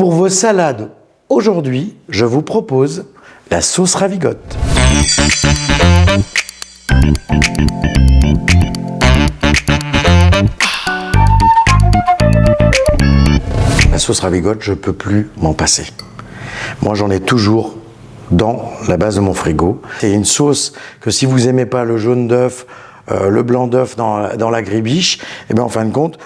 Pour vos salades, aujourd'hui, je vous propose la sauce ravigote. La sauce ravigote, je ne peux plus m'en passer. Moi, j'en ai toujours dans la base de mon frigo. C'est une sauce que si vous n'aimez pas le jaune d'œuf, le blanc d'œuf dans la grébiche, et bien en fin de compte,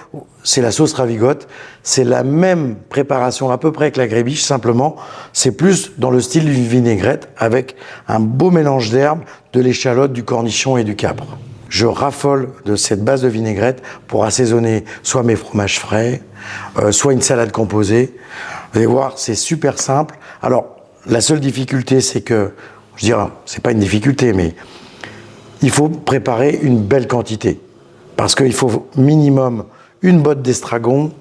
c'est la sauce ravigote. C'est la même préparation à peu près que la grébiche, simplement, c'est plus dans le style d'une vinaigrette avec un beau mélange d'herbes, de l'échalote, du cornichon et du capre. Je raffole de cette base de vinaigrette pour assaisonner soit mes fromages frais, soit une salade composée. Vous allez voir, c'est super simple. Alors, la seule difficulté, c'est que, je dirais, c'est pas une difficulté, mais il faut préparer une belle quantité. Parce qu'il faut minimum une botte d'estragon,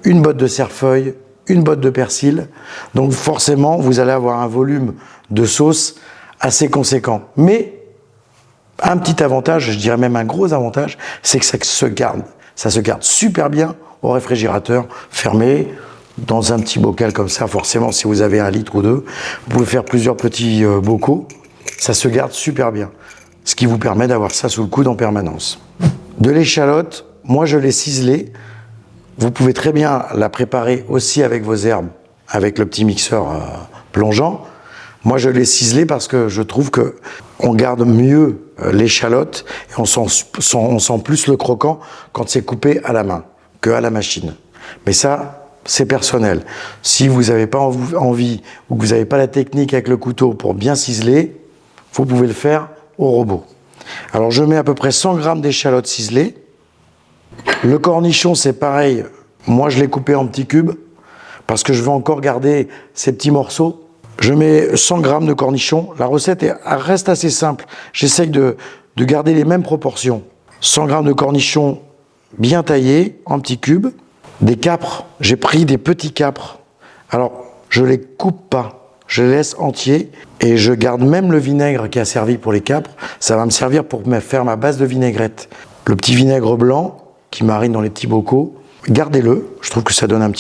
une botte de cerfeuil, une botte de persil. Donc forcément, vous allez avoir un volume de sauce assez conséquent. Mais un petit avantage, je dirais même un gros avantage, c'est que ça se garde super bien au réfrigérateur, fermé, dans un petit bocal comme ça. Forcément, si vous avez 1 litre ou 2, vous pouvez faire plusieurs petits bocaux. Ça se garde super bien. Ce qui vous permet d'avoir ça sous le coude en permanence. De l'échalote, moi je l'ai ciselée. Vous pouvez très bien la préparer aussi avec vos herbes, avec le petit mixeur plongeant. Moi je l'ai ciselée parce que je trouve que on garde mieux l'échalote et on sent plus le croquant quand c'est coupé à la main qu'à la machine. Mais ça, c'est personnel. Si vous n'avez pas envie ou que vous n'avez pas la technique avec le couteau pour bien ciseler, vous pouvez le faire au robot. Alors je mets à peu près 100 g d'échalote ciselée. Le cornichon, c'est pareil. Moi, je l'ai coupé en petits cubes parce que je veux encore garder ces petits morceaux. Je mets 100 g de cornichon. La recette reste assez simple. J'essaye de garder les mêmes proportions. 100 g de cornichon bien taillés en petits cubes. Des capres. J'ai pris des petits capres. Alors, je les coupe pas. Je les laisse entiers et je garde même le vinaigre qui a servi pour les capres. Ça va me servir pour me faire ma base de vinaigrette. Le petit vinaigre blanc qui marine dans les petits bocaux, gardez-le. Je trouve que ça donne un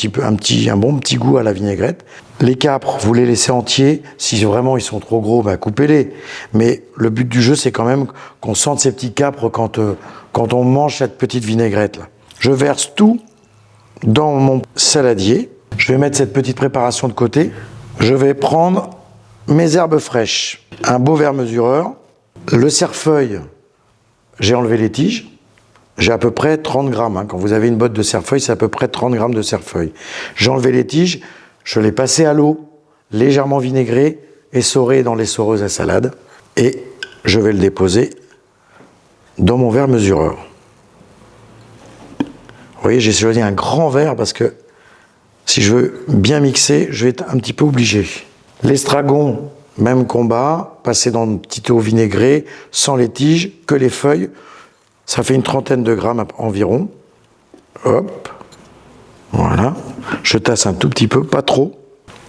bon petit goût à la vinaigrette. Les capres, vous les laissez entiers. Si vraiment ils sont trop gros, bah coupez-les. Mais le but du jeu, c'est quand même qu'on sente ces petits capres quand on mange cette petite vinaigrette là. Je verse tout dans mon saladier. Je vais mettre cette petite préparation de côté. Je vais prendre mes herbes fraîches, un beau verre mesureur, le cerfeuil, j'ai enlevé les tiges, j'ai à peu près 30 grammes. Quand vous avez une botte de cerfeuil, c'est à peu près 30 grammes de cerfeuil. J'ai enlevé les tiges, je l'ai passé à l'eau, légèrement vinaigré, essoré dans l'essoreuse à salade, et je vais le déposer dans mon verre mesureur. Vous voyez, j'ai choisi un grand verre parce que si je veux bien mixer, je vais être un petit peu obligé. L'estragon, même combat, passé dans une petite eau vinaigrée, sans les tiges, que les feuilles. Ça fait une 30aine de grammes environ. Hop, voilà. Je tasse un tout petit peu, pas trop.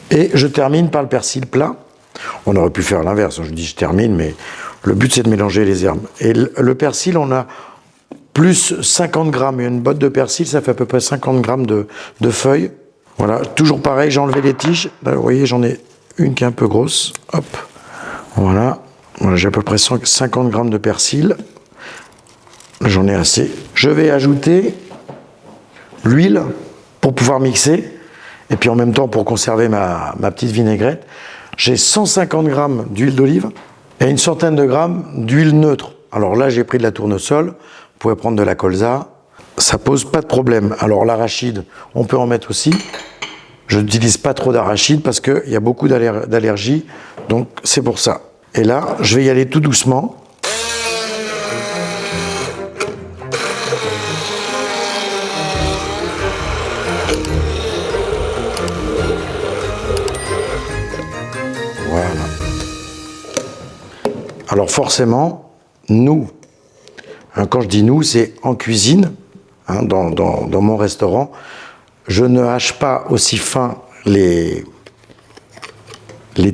Et je termine par le persil plat. On aurait pu faire l'inverse, je dis je termine, mais le but c'est de mélanger les herbes. Et le persil, on a plus 50 grammes. Une botte de persil, ça fait à peu près 50 grammes de feuilles. Voilà, toujours pareil, j'ai enlevé les tiges. Là, vous voyez, j'en ai une qui est un peu grosse. Hop, voilà. Voilà, j'ai à peu près 50 grammes de persil. J'en ai assez. Je vais ajouter l'huile pour pouvoir mixer. Et puis en même temps, pour conserver ma petite vinaigrette, j'ai 150 grammes d'huile d'olive et une centaine de grammes d'huile neutre. Alors là, j'ai pris de la tournesol. Vous pouvez prendre de la colza. Ça pose pas de problème. Alors l'arachide, on peut en mettre aussi. Je n'utilise pas trop d'arachide parce qu'il y a beaucoup d'allergies, donc c'est pour ça. Et là, je vais y aller tout doucement. Voilà. Alors forcément, nous, quand je dis nous, c'est en cuisine, dans mon restaurant, je ne hache pas aussi fin les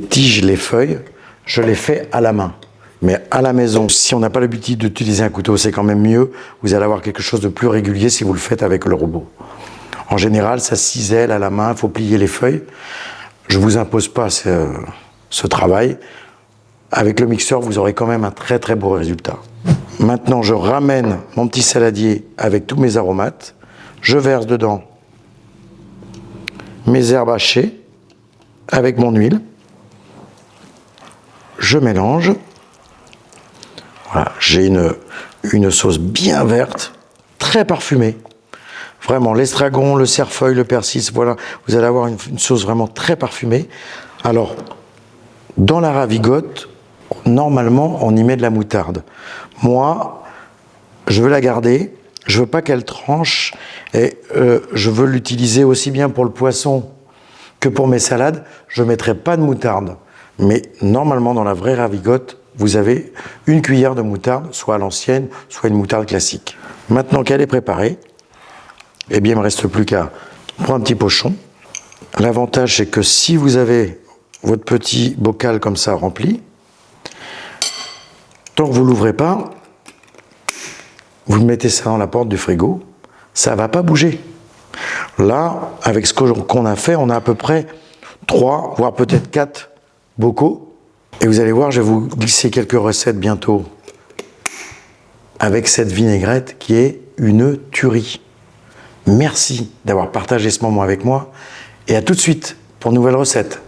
tiges, les feuilles, je les fais à la main. Mais à la maison, si on n'a pas l'habitude d'utiliser un couteau, c'est quand même mieux. Vous allez avoir quelque chose de plus régulier si vous le faites avec le robot. En général, ça cisèle à la main, il faut plier les feuilles. Je ne vous impose pas ce travail. Avec le mixeur, vous aurez quand même un très très beau résultat. Maintenant, je ramène mon petit saladier avec tous mes aromates. Je verse dedans mes herbes hachées avec mon huile. Je mélange. Voilà, j'ai une sauce bien verte, très parfumée. Vraiment, l'estragon, le cerfeuil, le persil, voilà, vous allez avoir une sauce vraiment très parfumée. Alors, dans la ravigote, normalement, on y met de la moutarde. Moi, je veux la garder, je veux pas qu'elle tranche, et je veux l'utiliser aussi bien pour le poisson que pour mes salades. Je ne mettrai pas de moutarde, mais normalement, dans la vraie ravigote, vous avez une cuillère de moutarde, soit à l'ancienne, soit une moutarde classique. Maintenant qu'elle est préparée, eh bien, il ne me reste plus qu'à prendre un petit pochon. L'avantage, c'est que si vous avez votre petit bocal comme ça rempli, tant que vous ne l'ouvrez pas, vous mettez ça dans la porte du frigo, ça ne va pas bouger. Là, avec ce qu'on a fait, on a à peu près 3, voire peut-être 4 bocaux. Et vous allez voir, je vais vous glisser quelques recettes bientôt avec cette vinaigrette qui est une tuerie. Merci d'avoir partagé ce moment avec moi et à tout de suite pour une nouvelle recette.